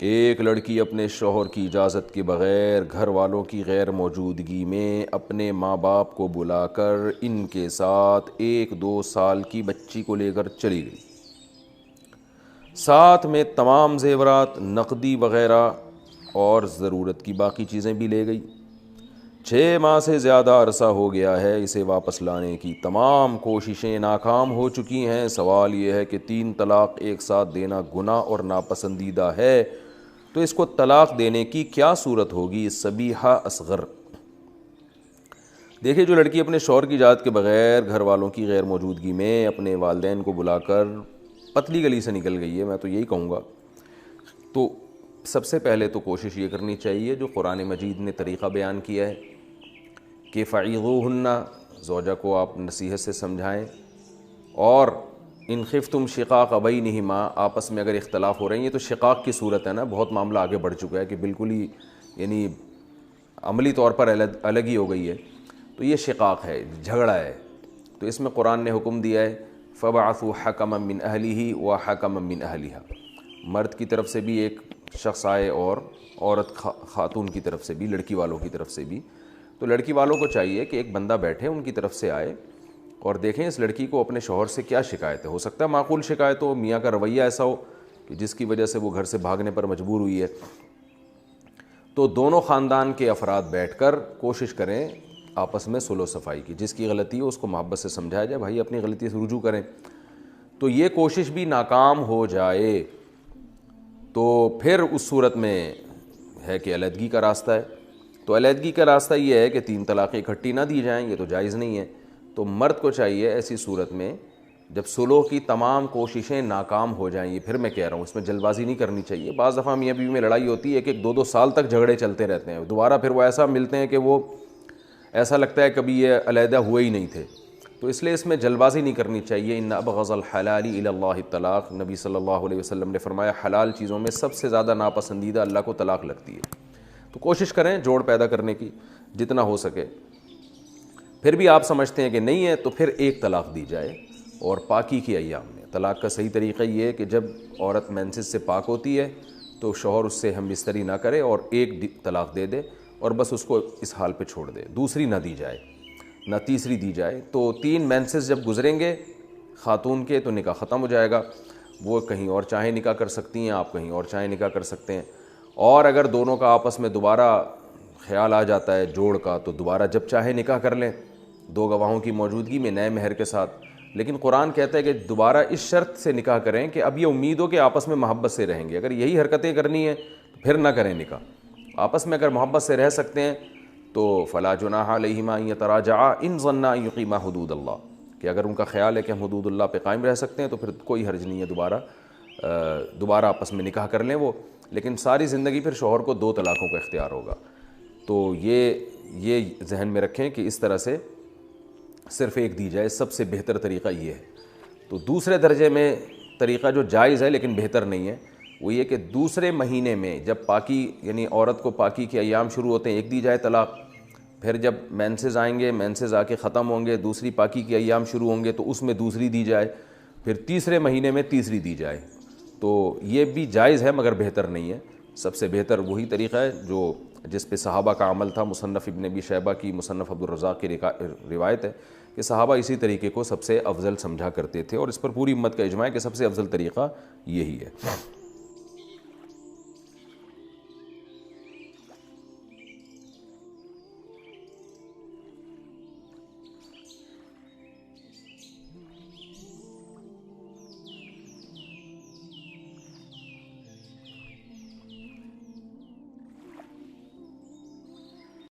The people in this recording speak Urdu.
ایک لڑکی اپنے شوہر کی اجازت کے بغیر گھر والوں کی غیر موجودگی میں اپنے ماں باپ کو بلا کر ان کے ساتھ 1-2 سال کی بچی کو لے کر چلی گئی، ساتھ میں تمام زیورات، نقدی وغیرہ اور ضرورت کی باقی چیزیں بھی لے گئی۔ 6 ماہ سے زیادہ عرصہ ہو گیا ہے، اسے واپس لانے کی تمام کوششیں ناکام ہو چکی ہیں۔ سوال یہ ہے کہ 3 طلاق ایک ساتھ دینا گناہ اور ناپسندیدہ ہے، تو اس کو طلاق دینے کی کیا صورت ہوگی؟ سبیحہ اصغر۔ دیکھیں، جو لڑکی اپنے شوہر کی اجازت کے بغیر گھر والوں کی غیر موجودگی میں اپنے والدین کو بلا کر پتلی گلی سے نکل گئی ہے، میں تو یہی کہوں گا، تو سب سے پہلے تو کوشش یہ کرنی چاہیے جو قرآن مجید نے طریقہ بیان کیا ہے کہ فعظوہن، زوجہ کو آپ نصیحت سے سمجھائیں، اور ان خفتم شقاق بینہما، آپس میں اگر اختلاف ہو رہے ہیں، یہ تو شقاق کی صورت ہے نا، بہت معاملہ آگے بڑھ چکا ہے کہ بالکل ہی یعنی عملی طور پر الگ ہی ہو گئی ہے، تو یہ شقاق ہے، جھگڑا ہے، تو اس میں قرآن نے حکم دیا ہے فَبَعَثُوا حَكَمًا مِّنْ أَهْلِهِ وَحَكَمًا مِّنْ أَهْلِهَا، مرد کی طرف سے بھی ایک شخص آئے اور عورت خاتون کی طرف سے بھی، لڑکی والوں کی طرف سے بھی، تو لڑکی والوں کو چاہیے کہ ایک بندہ بیٹھے ان کی طرف سے آئے اور دیکھیں اس لڑکی کو اپنے شوہر سے کیا شکایت ہے، ہو سکتا ہے معقول شکایت ہو، میاں کا رویہ ایسا ہو کہ جس کی وجہ سے وہ گھر سے بھاگنے پر مجبور ہوئی ہے، تو دونوں خاندان کے افراد بیٹھ کر کوشش کریں آپس میں صلح و صفائی کی، جس کی غلطی ہو اس کو محبت سے سمجھایا جائے، بھائی اپنی غلطی سے رجوع کریں، تو یہ کوشش بھی ناکام ہو جائے تو پھر اس صورت میں ہے کہ علیحدگی کا راستہ ہے، تو علیحدگی کا راستہ یہ ہے کہ 3 طلاقیں اکٹھی نہ دی جائیں، یہ تو جائز نہیں ہے، تو مرد کو چاہیے ایسی صورت میں جب صلح کی تمام کوششیں ناکام ہو جائیں، یہ پھر میں کہہ رہا ہوں اس میں جلد بازی نہیں کرنی چاہیے، بعض دفعہ میاں بیوی میں لڑائی ہوتی ہے، 1-2 سال تک جھگڑے چلتے رہتے ہیں، دوبارہ پھر وہ ایسا ملتے ہیں کہ وہ ایسا لگتا ہے کبھی یہ علیحدہ ہوئے ہی نہیں تھے، تو اس لیے اس میں جلد بازی نہیں کرنی چاہیے۔ ان ابغض الحلال الی اللہ الطلاق، نبی صلی اللہ علیہ وسلم نے فرمایا حلال چیزوں میں سب سے زیادہ ناپسندیدہ اللہ کو طلاق لگتی ہے، تو کوشش کریں جوڑ پیدا کرنے کی جتنا ہو سکے، پھر بھی آپ سمجھتے ہیں کہ نہیں ہے تو پھر 1 طلاق دی جائے، اور پاکی کی ایام میں طلاق کا صحیح طریقہ یہ ہے کہ جب عورت مینسز سے پاک ہوتی ہے تو شوہر اس سے ہم بستری نہ کرے اور 1 طلاق دے دے اور بس اس کو اس حال پہ چھوڑ دے، دوسری نہ دی جائے، نہ تیسری دی جائے، تو 3 مینسز جب گزریں گے خاتون کے تو نکاح ختم ہو جائے گا، وہ کہیں اور چاہیں نکاح کر سکتی ہیں، آپ کہیں اور چاہیں نکاح کر سکتے ہیں، اور اگر دونوں کا آپس میں دوبارہ خیال آ جاتا ہے جوڑ کا تو دوبارہ جب چاہے نکاح کر لیں 2 گواہوں کی موجودگی میں نئے مہر کے ساتھ، لیکن قرآن کہتا ہے کہ دوبارہ اس شرط سے نکاح کریں کہ اب یہ امید ہو کہ آپس میں محبت سے رہیں گے، اگر یہی حرکتیں کرنی ہیں تو پھر نہ کریں نکاح، آپس میں اگر محبت سے رہ سکتے ہیں تو فلا جناح علیہما ان یتراجعا ان ظنا ان یقیما حدود اللہ، کہ اگر ان کا خیال ہے کہ ہم حدود اللہ پہ قائم رہ سکتے ہیں تو پھر کوئی حرج نہیں ہے، دوبارہ آپس میں نکاح کر لیں وہ، لیکن ساری زندگی پھر شوہر کو 2 طلاقوں کا اختیار ہوگا، تو یہ ذہن میں رکھیں کہ اس طرح سے صرف 1 دی جائے، سب سے بہتر طریقہ یہ ہے۔ تو دوسرے درجے میں طریقہ جو جائز ہے لیکن بہتر نہیں ہے وہ یہ کہ دوسرے مہینے میں جب پاکی یعنی عورت کو پاکی کے ایام شروع ہوتے ہیں 1 دی جائے طلاق، پھر جب مینسز آئیں گے، مینسز آ کے ختم ہوں گے، دوسری پاکی کے ایام شروع ہوں گے تو اس میں دوسری دی جائے، پھر تیسرے مہینے میں تیسری دی جائے، تو یہ بھی جائز ہے مگر بہتر نہیں ہے، سب سے بہتر وہی طریقہ ہے جو جس پہ صحابہ کا عمل تھا، مصنف ابن ابی شیبہ کی، مصنف عبدالرزاق کی روایت ہے کہ صحابہ اسی طریقے کو سب سے افضل سمجھا کرتے تھے، اور اس پر پوری امت کا اجماع ہے کہ سب سے افضل طریقہ یہی ہے۔